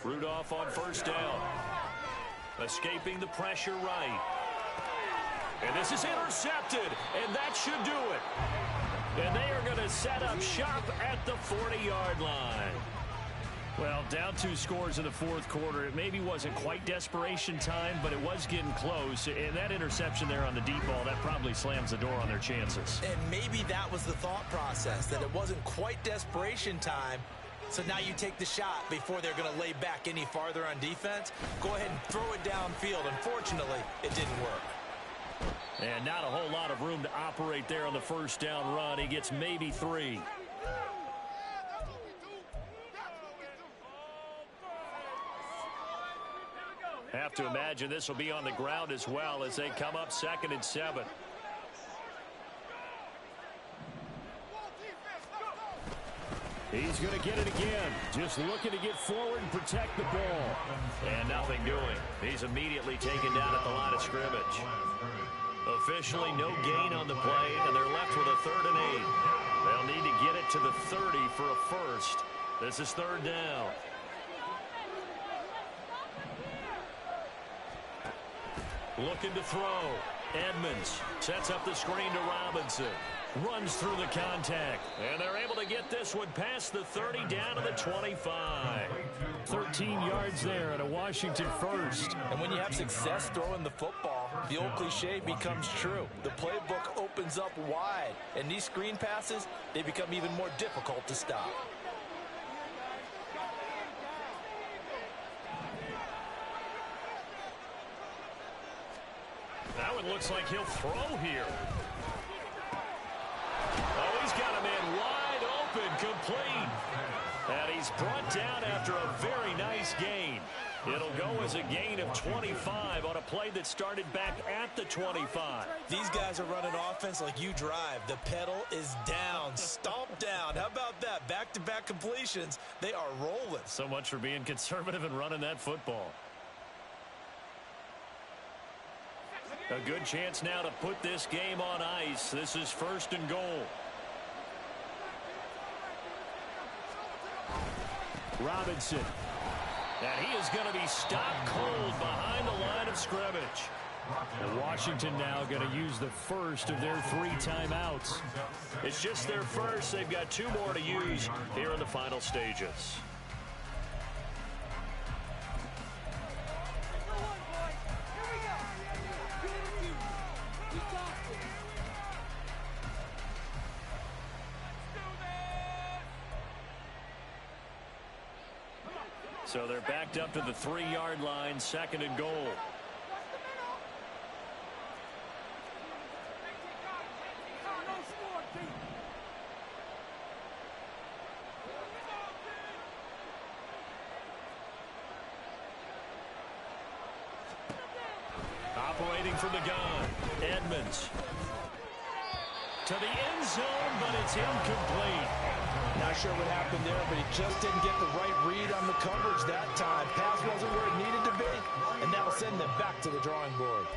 Rudolph on first down. Escaping the pressure right. And this is intercepted, and that should do it. And they are going to set up shop at the 40-yard line. Well, down 2 scores in the fourth quarter. It maybe wasn't quite desperation time, but it was getting close. And that interception there on the deep ball, that probably slams the door on their chances. And maybe that was the thought process, that it wasn't quite desperation time. So now you take the shot before they're going to lay back any farther on defense. Go ahead and throw it downfield. Unfortunately, it didn't work. And not a whole lot of room to operate there on the first down run. He gets maybe 3. Have to imagine this will be on the ground as well as they come up 2nd and 7. He's going to get it again. Just looking to get forward and protect the ball. And nothing doing. He's immediately taken down at the line of scrimmage. Officially no gain on the play, and they're left with a 3rd and 8. They'll need to get it to the 30 for a first. This is 3rd down. Looking to throw. Edmonds sets up the screen to Robinson. Runs through the contact. And they're able to get this one past the 30 down to the 25. 13 yards there at a Washington first. And when you have success throwing the football, the old cliche becomes true. The playbook opens up wide. And these screen passes, they become even more difficult to stop. That one looks like he'll throw here. Oh, he's got a man wide open, complete. And he's brought down after a very nice gain. It'll go as a gain of 25 on a play that started back at the 25. These guys are running offense like you drive. The pedal is down, stomp down. How about that? Back-to-back completions. They are rolling. So much for being conservative and running that football. A good chance now to put this game on ice. This is 1st and goal. Robinson. And he is going to be stopped cold behind the line of scrimmage. And Washington now going to use the first of their 3 timeouts. It's just their first. They've got 2 more to use here in the final stages. So they're backed up to the 3-yard line, 2nd and goal. Operating from the gun, Edmonds. To the end zone, but it's incomplete. Not sure what happened there, but he just didn't get the right read on the coverage that time. Pass wasn't where it needed to be, and that'll send them back to the drawing board.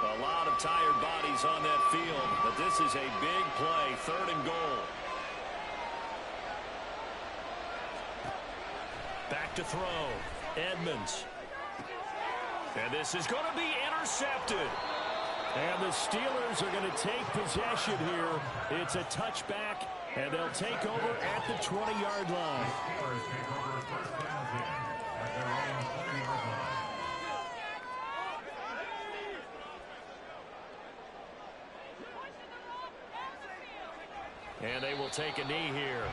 A lot of tired bodies on that field, but this is a big play, 3rd and goal. Back to throw. Edmonds. And this is going to be intercepted. And the Steelers are going to take possession here. It's a touchback, and they'll take over at the 20-yard line. And they will take a knee here.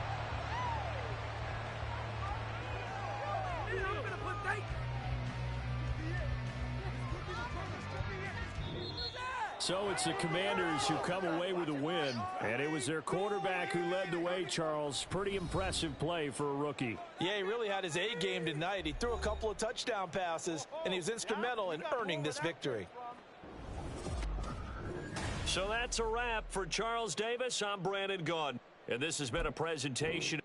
So it's the Commanders who come away with a win, and it was their quarterback who led the way, Charles. Pretty impressive play for a rookie. Yeah, he really had his A game tonight. He threw a couple of touchdown passes, and he was instrumental in earning this victory. So that's a wrap for Charles Davis. I'm Brandon Gaudin, and this has been a presentation